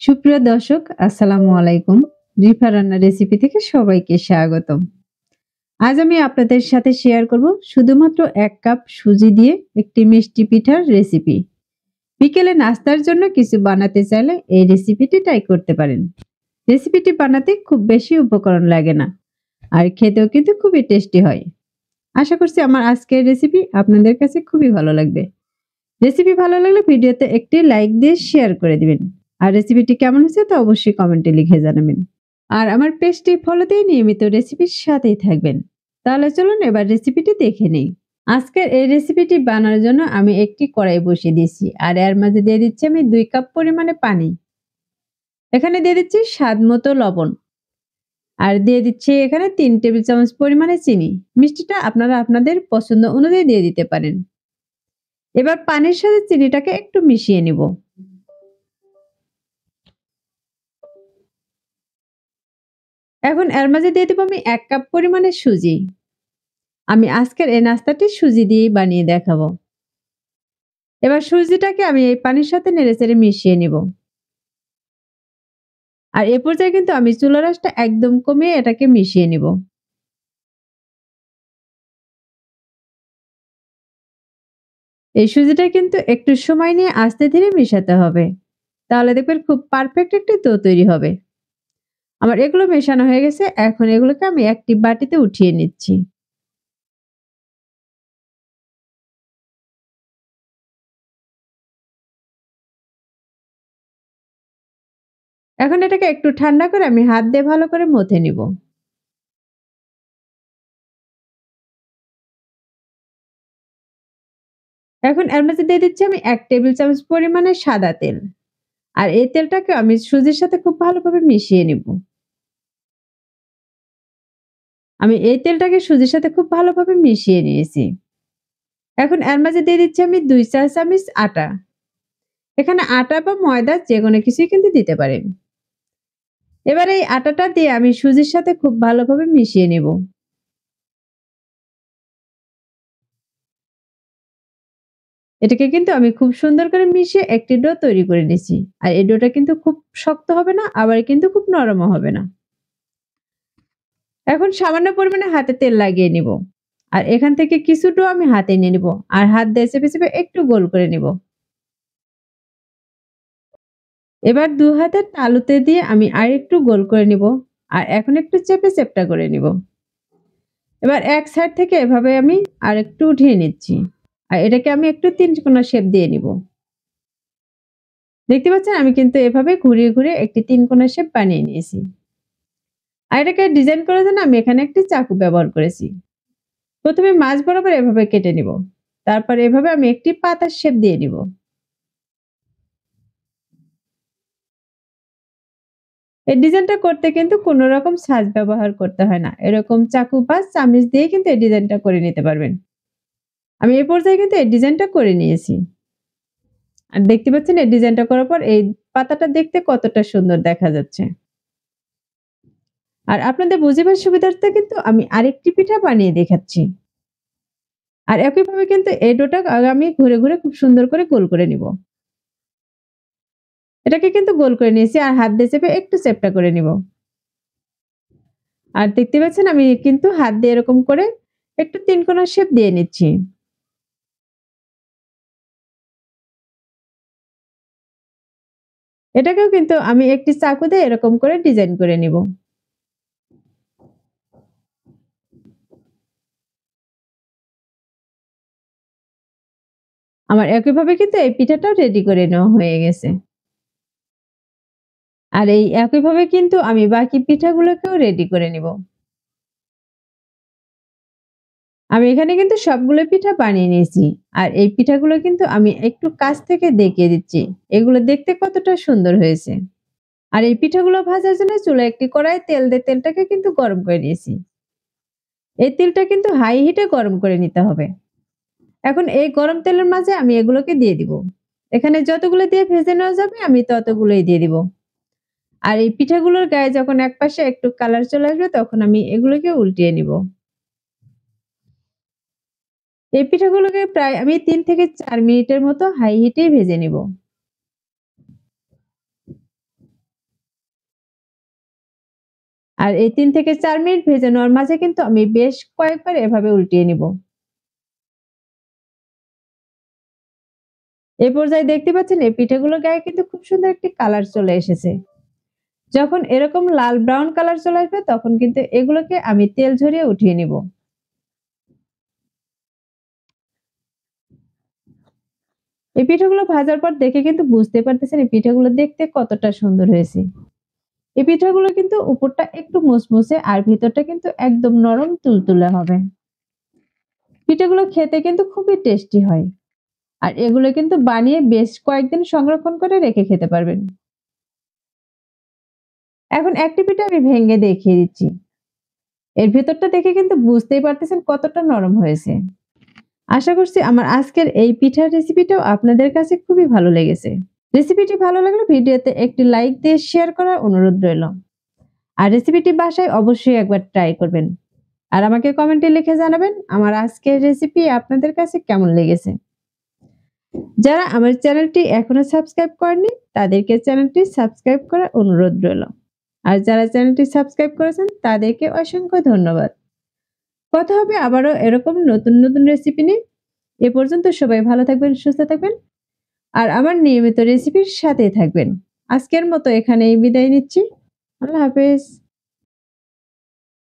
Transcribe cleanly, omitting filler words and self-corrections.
সুপ্রিয় দর্শক, আসসালামু আলাইকুম। রিফা রান্নার রেসিপি থেকে সবাইকে স্বাগতম। আজ আমি আপনাদের সাথে শেয়ার করব শুধুমাত্র ১ কাপ সুজি দিয়ে একটি মিষ্টি পিঠার রেসিপি। বিকেলে নাস্তার জন্য কিছু বানাতে চাইলে এই রেসিপিটি ট্রাই করতে পারেন। রেসিপিটি বানাতে খুব বেশি উপকরণ লাগে না, আর খেতেও কিন্তু খুবই টেস্টি হয়। আশা করছি আমার আজকের রেসিপি আপনাদের কাছে খুবই ভালো লাগবে। রেসিপি ভালো লাগলে ভিডিওতে একটি লাইক দিয়ে শেয়ার করে দিবেন। আর রেসিপিটি কেমন হয়েছে তা অবশ্যই কমেন্টে লিখে জানাবেন। আর আমার পেজটি ফলো দিয়ে নিয়মিত রেসিপির সাথেই থাকবেন। তাহলে চলুন এবার রেসিপিটি দেখে নেই। আজকের এই রেসিপিটি বানানোর জন্য আমি একটি কড়াই বসিয়ে দিয়েছি, আর এর মাঝে দিয়ে দিচ্ছি আমি ২ কাপ পরিমাণে পানি। এখানে দিয়ে দিচ্ছি স্বাদ মতো লবণ, আর দিয়ে দিচ্ছি এখানে ৩ টেবিল চামচ পরিমাণে চিনি। মিষ্টিটা আপনারা আপনাদের পছন্দ অনুযায়ী দিয়ে দিতে পারেন। এবার পানির সাথে চিনিটাকে একটু মিশিয়ে নিব। এখন এর মাঝে দিয়ে দেব আমি ১ কাপ পরিমাণে সুজি। আমি আজকের এই নাস্তাটি সুজি দিয়েই বানিয়ে দেখাবো। এবার সুজিটাকে আমি এই পানির সাথে নেড়েচেড়ে মিশিয়ে নিব। আর এ পর্যায়ে কিন্তু আমি চুলার আঁচটা একদম কমিয়ে এটাকে মিশিয়ে নিব। এই সুজিটা কিন্তু একটু সময় নিয়ে আস্তে ধীরে মেশাতে হবে। তাহলে দেখবেন খুব পারফেক্ট একটি ডো তৈরি হবে। আমার এগুলো মেশানো হয়ে গেছে। এখন এগুলোকে আমি একটি বাটিতে উঠিয়ে নিচ্ছি। এখন এটাকে একটু ঠান্ডা করে আমি হাত দিয়ে ভালো করে মথে নিব। এখন এর মাঝে দিয়ে দিচ্ছি আমি ১ টেবিল চামচ পরিমাণে সাদা তেল। আর এই তেলটাকে আমি সুজির সাথে খুব ভালোভাবে মিশিয়ে নিব। আমি এই তেলটাকে সুজির সাথে খুব ভালোভাবে মিশিয়ে নিয়েছি। এখন এর মাঝে দিয়ে দিচ্ছি আমি ২ চা চামচ আটা। এখানে আটা বা ময়দা যেকোনো কিছুই কিন্তু দিতে পারেন। এবার এই আটাটা দিয়ে আমি সুজির সাথে খুব ভালোভাবে মিশিয়ে নিব। এটাকে কিন্তু আমি খুব সুন্দর করে মিশিয়ে একটি ডো তৈরি করে নিয়েছি। আর এই ডোটা কিন্তু খুব শক্ত হবে না, আবার কিন্তু খুব নরমও হবে না। এখন সামান্য পরিমাণে হাতে তেল লাগিয়ে নিব। আর এখান থেকে কিছু ডো আমি হাতে নিয়ে নিব। আর হাত দিয়ে চেপে, চেপে একটু গোল করে নিব। এবার ২ হাতের তালুতে দিয়ে আমি আরেকটু গোল করে নিব। আর এখন একটু চেপে চ্যাপ্টা করে নিব। এবার এক সাইড থেকে এভাবে আমি আরেকটু উঠিয়ে নিচ্ছি। আর এটাকে আমি একটু ৩ কোণা শেপ দিয়ে নিব। দেখতে পাচ্ছেন আমি কিন্তু এভাবে ঘুরিয়ে, ঘুরিয়ে একটি ৩ কোণা শেপ বানিয়ে নিয়েছি। আর এটাকে ডিজাইন করার জন্য আমি এখানে একটি চাকু ব্যবহার করেছি। প্রথমে মাঝ বরাবর এভাবে কেটে নিব। তারপর এভাবে আমি একটি পাতার শেপ দিয়ে নিব। এই ডিজাইনটা করতে কিন্তু কোন রকম ছাঁচ ব্যবহার করতে হয় না। এরকম চাকু বা চামিচ দিয়ে কিন্তু এই ডিজাইনটা করে নিতে পারবেন। আমি এই পর্যায়ে কিন্তু এই ডিজাইনটা করে নিয়েছি। আর দেখতে পাচ্ছেন এই ডিজাইনটা করার পর এই পাতাটা দেখতে কতটা সুন্দর দেখা যাচ্ছে। আর আপনাদের বুঝিবার সুবিধার্থে কিন্তু আমি আরেকটি পিঠা বানিয়ে দেখাচ্ছি। আর একইভাবে কিন্তু এই ডোটা আমি ঘুরে, ঘুরে খুব সুন্দর করে গোল করে নিব। এটাকে কিন্তু গোল করে নিয়েছি আর হাত দিয়ে চেপে একটু চ্যাপ্টা করে নিব। আর দেখতে পাচ্ছেন আমি কিন্তু হাত দিয়ে এরকম করে একটু ৩ কোণা শেপ দিয়ে নিচ্ছি। এটাকেও কিন্তু আমি একটি চাকু দিয়ে এরকম করে ডিজাইন করে নিব। আমার একইভাবে কিন্তু এই পিঠাটাও রেডি করে নেওয়া হয়ে গেছে। আর এই একইভাবে কিন্তু আমি বাকি পিঠাগুলোকেও রেডি করে নিব। আমি এখানে কিন্তু সবগুলো পিঠা বানিয়ে নিয়েছি। আর এই পিঠাগুলো কিন্তু আমি একটু কাছ থেকে দেখিয়ে দিচ্ছি। এগুলো দেখতে কতটা সুন্দর হয়েছে। আর এই পিঠাগুলো ভাজার জন্য চুলায় একটি কড়াই তেল দিয়ে তেলটাকে কিন্তু গরম করে নিয়েছি। এই তেলটা কিন্তু হাই হিটে গরম করে নিতে হবে। এখন এই গরম তেলের মাঝে আমি এগুলোকে দিয়ে দিব। এখানে যতগুলো দিয়ে ভেজে নেওয়া যাবে আমি ততগুলোই দিয়ে দিব। আর এই পিঠাগুলোর গায়ে যখন একপাশে একটু কালার চলে আসবে তখন আমি এগুলোকে উল্টিয়ে নিব। এই পিঠাগুলোকে প্রায় আমি ৩ থেকে ৪ মিনিটের মতো হাই হিটেই ভেজে নিব। আর এই 3 থেকে 4 মিনিট ভেজে নেওয়ার মাঝে কিন্তু আমি বেশ কয়েকবার এভাবে উল্টিয়ে নিব। এই পর্যায়ে দেখতে পাচ্ছেন এই পিঠাগুলোর গায়ে কিন্তু খুব সুন্দর একটি কালার চলে এসেছে। যখন এরকম লাল ব্রাউন কালার চলে আসবে তখন কিন্তু এগুলোকে আমি তেল ঝরিয়ে উঠিয়ে নিব। এই পিঠাগুলো ভাজার পর দেখে কিন্তু বুঝতে পারতেছেন এই পিঠাগুলো দেখতে কতটা সুন্দর হয়েছে। এই পিঠাগুলো কিন্তু উপরটা একটু মুসমুসে আর ভিতরটা কিন্তু একদম নরম তুলতুলে হবে। পিঠাগুলো খেতে কিন্তু খুবই টেস্টি হয়। আর এগুলো কিন্তু বানিয়ে বেশ কয়েকদিন সংরক্ষণ করে রেখে খেতে পারবেন। এখন একটি পিঠা আমি ভেঙে দেখিয়ে দিচ্ছি। এর ভেতরটা দেখে কিন্তু বুঝতেই পারতেছেন কতটা নরম হয়েছে। আশা করছি আমার আজকের এই পিঠার রেসিপিটাও আপনাদের কাছে খুবই ভালো লেগেছে। রেসিপিটি ভালো লাগলে ভিডিওতে একটি লাইক দিয়ে শেয়ার করার অনুরোধ রইল। আর রেসিপিটি বাসায় অবশ্যই একবার ট্রাই করবেন। আর আমাকে কমেন্টে লিখে জানাবেন আমার আজকের রেসিপি আপনাদের কাছে কেমন লেগেছে। যারা আমার চ্যানেলটি এখনো সাবস্ক্রাইব করেননি তাদেরকে চ্যানেলটি সাবস্ক্রাইব করার অনুরোধ রইল। আর যারা চ্যানেলটি সাবস্ক্রাইব করেছেন তাদেরকে অসংখ্য ধন্যবাদ। কথা হবে আবারও এরকম নতুন নতুন রেসিপি নিয়ে। এ পর্যন্ত সবাই ভালো থাকবেন, সুস্থ থাকবেন আর আমার নিয়মিত রেসিপির সাথেই থাকবেন। আজকের মতো এখানেই বিদায় নিচ্ছি। আল্লাহ হাফেজ।